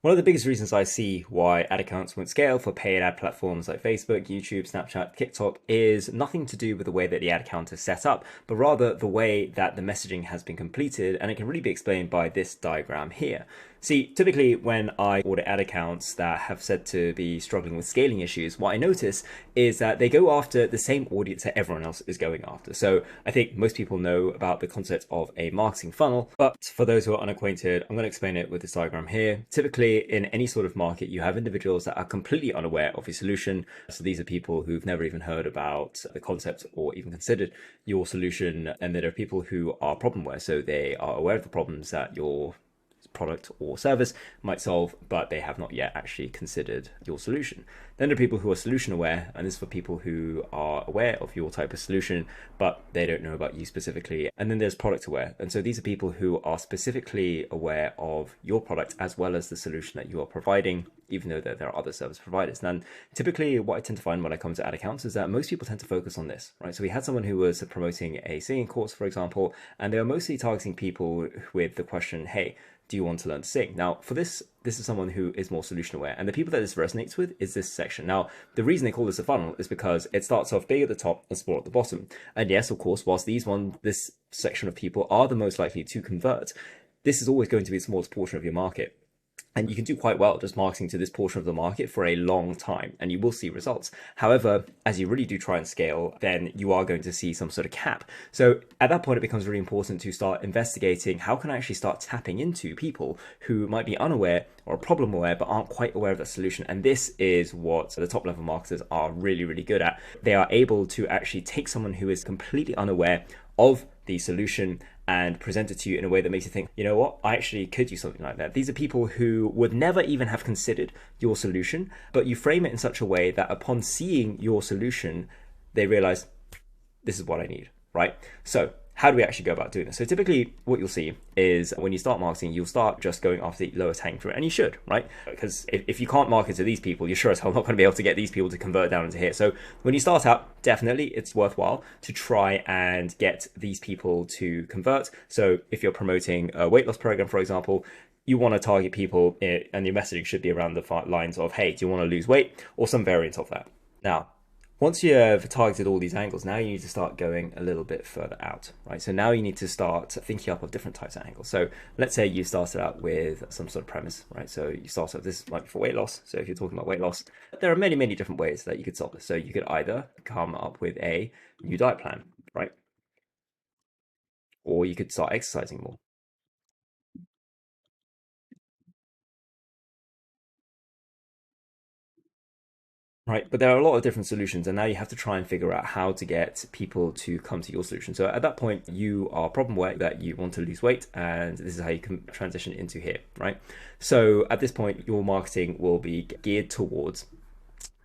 One of the biggest reasons I see why ad accounts won't scale for paid ad platforms like Facebook, YouTube, Snapchat, TikTok is nothing to do with the way that the ad account is set up, but rather the way that the messaging has been completed, and it can really be explained by this diagram here. See, typically when I audit ad accounts that have said to be struggling with scaling issues, what I notice is that they go after the same audience that everyone else is going after. So I think most people know about the concept of a marketing funnel, but for those who are unacquainted, I'm going to explain it with this diagram here. Typically in any sort of market, you have individuals that are completely unaware of your solution. So these are people who've never even heard about the concept or even considered your solution. And there are people who are problem aware. So they are aware of the problems that your product or service might solve, but they have not yet actually considered your solution. Then there are people who are solution aware, and this is for people who are aware of your type of solution, but they don't know about you specifically. And then there's product aware. And so these are people who are specifically aware of your product as well as the solution that you are providing, even though there are other service providers. And typically what I tend to find when I come to ad accounts is that most people tend to focus on this, right? So we had someone who was promoting a singing course, for example, and they were mostly targeting people with the question, hey, do you want to learn to sing? Now, for this is someone who is more solution aware. And the people that this resonates with is this section. Now, the reason they call this a funnel is because it starts off big at the top and small at the bottom. And yes, of course, whilst this section of people are the most likely to convert, this is always going to be the smallest portion of your market. And you can do quite well just marketing to this portion of the market for a long time, and you will see results. However, as you really do try and scale, then you are going to see some sort of cap. So at that point, it becomes really important to start investigating how can I actually start tapping into people who might be unaware or problem aware, but aren't quite aware of that solution. And this is what the top level marketers are really, really good at. They are able to actually take someone who is completely unaware of the solution and present it to you in a way that makes you think, you know what, I actually could do something like that. These are people who would never even have considered your solution, but you frame it in such a way that upon seeing your solution, they realize this is what I need, right? So how do we actually go about doing this? So typically what you'll see is when you start marketing, you'll start just going after the lowest hanging fruit, and you should, right? Because if you can't market to these people, you're sure as hell not going to be able to get these people to convert down into here. So when you start out, definitely it's worthwhile to try and get these people to convert. So if you're promoting a weight loss program, for example, you want to target people and your messaging should be around the lines of, hey, do you want to lose weight, or some variant of that. Now, once you have targeted all these angles, now you need to start going a little bit further out, right? So now you need to start thinking up of different types of angles. So let's say you started out with some sort of premise, right? So you start out, this might be for weight loss. So if you're talking about weight loss, there are many, many different ways that you could solve this. So you could either come up with a new diet plan, right? Or you could start exercising more. Right, but there are a lot of different solutions, and now you have to try and figure out how to get people to come to your solution. So at that point, you are problem aware that you want to lose weight, and this is how you can transition into here, right? So at this point, your marketing will be geared towards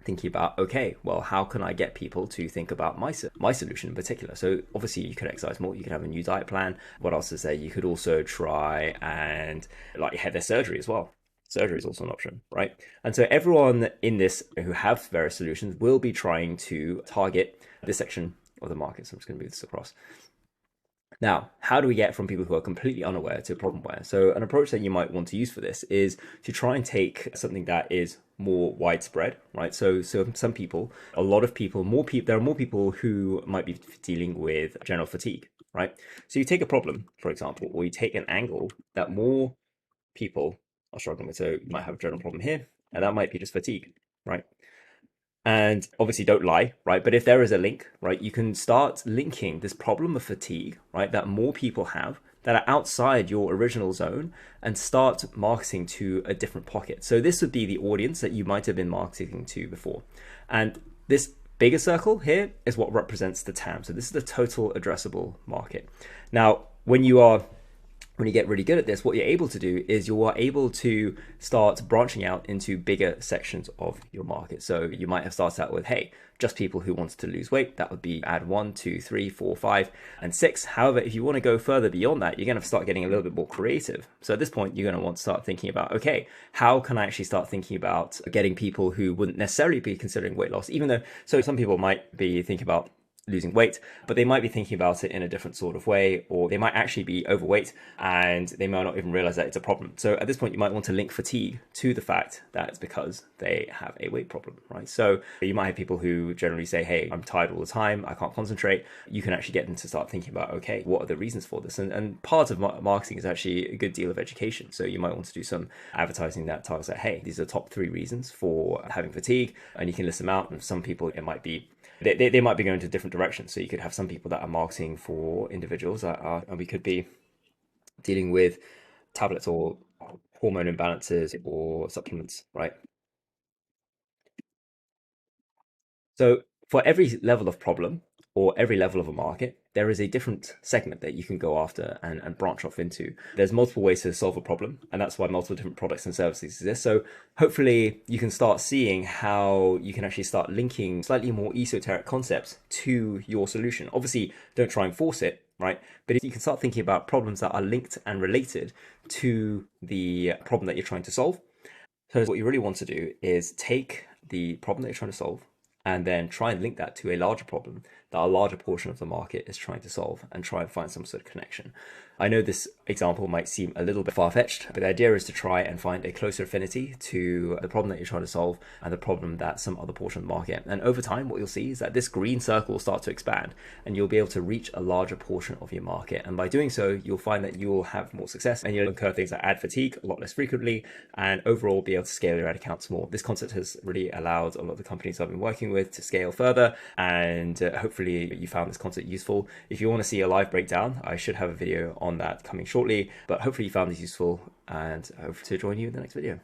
thinking about, okay, well, how can I get people to think about my solution in particular? So obviously you could exercise more, you could have a new diet plan. What else is there? You could also try and like have their surgery as well. Surgery is also an option, right? And so everyone in this who have various solutions will be trying to target this section of the market. So I'm just going to move this across. Now, how do we get from people who are completely unaware to problem aware? So an approach that you might want to use for this is to try and take something that is more widespread, right? So some people, a lot of people, there are more people who might be dealing with general fatigue, right? So you take a problem, for example, or you take an angle that more people are struggling with. So you might have a general problem here, and that might be just fatigue, right? And obviously don't lie, right? But if there is a link, right, you can start linking this problem of fatigue, right, that more people have that are outside your original zone, and start marketing to a different pocket. So this would be the audience that you might have been marketing to before. And this bigger circle here is what represents the TAM. So this is the total addressable market. Now, when you get really good at this, what you're able to do is you are able to start branching out into bigger sections of your market. So you might have started out with, hey, just people who wanted to lose weight. That would be ad 1, 2, 3, 4, 5, and 6. However, if you want to go further beyond that, you're going to start getting a little bit more creative. So at this point, you're going to want to start thinking about, okay, how can I actually start thinking about getting people who wouldn't necessarily be considering weight loss, even though, so some people might be thinking about losing weight, but they might be thinking about it in a different sort of way, or they might actually be overweight and they might not even realize that it's a problem. So at this point, you might want to link fatigue to the fact that it's because they have a weight problem, right? So you might have people who generally say, hey, I'm tired all the time, I can't concentrate. You can actually get them to start thinking about, okay, what are the reasons for this? And part of marketing is actually a good deal of education. So you might want to do some advertising that targets that, hey, these are the top 3 reasons for having fatigue, and you can list them out. And for some people, it might be they might be going to different directions. So you could have some people that are marketing for individuals that are, and we could be dealing with tablets or hormone imbalances or supplements, right? So for every level of problem or every level of a market, there is a different segment that you can go after and branch off into. There's multiple ways to solve a problem, and that's why multiple different products and services exist. So hopefully you can start seeing how you can actually start linking slightly more esoteric concepts to your solution. Obviously, don't try and force it, right? But if you can start thinking about problems that are linked and related to the problem that you're trying to solve. So what you really want to do is take the problem that you're trying to solve and then try and link that to a larger problem that a larger portion of the market is trying to solve and try and find some sort of connection. I know this example might seem a little bit far-fetched, but the idea is to try and find a closer affinity to the problem that you're trying to solve and the problem that some other portion of the market. And over time, what you'll see is that this green circle will start to expand and you'll be able to reach a larger portion of your market. And by doing so, you'll find that you'll have more success and you'll incur things like ad fatigue a lot less frequently and overall be able to scale your ad accounts more. This concept has really allowed a lot of the companies I've been working with to scale further, and hopefully you found this concept useful. If you want to see a live breakdown, I should have a video on that coming shortly, but hopefully you found this useful and I hope to join you in the next video.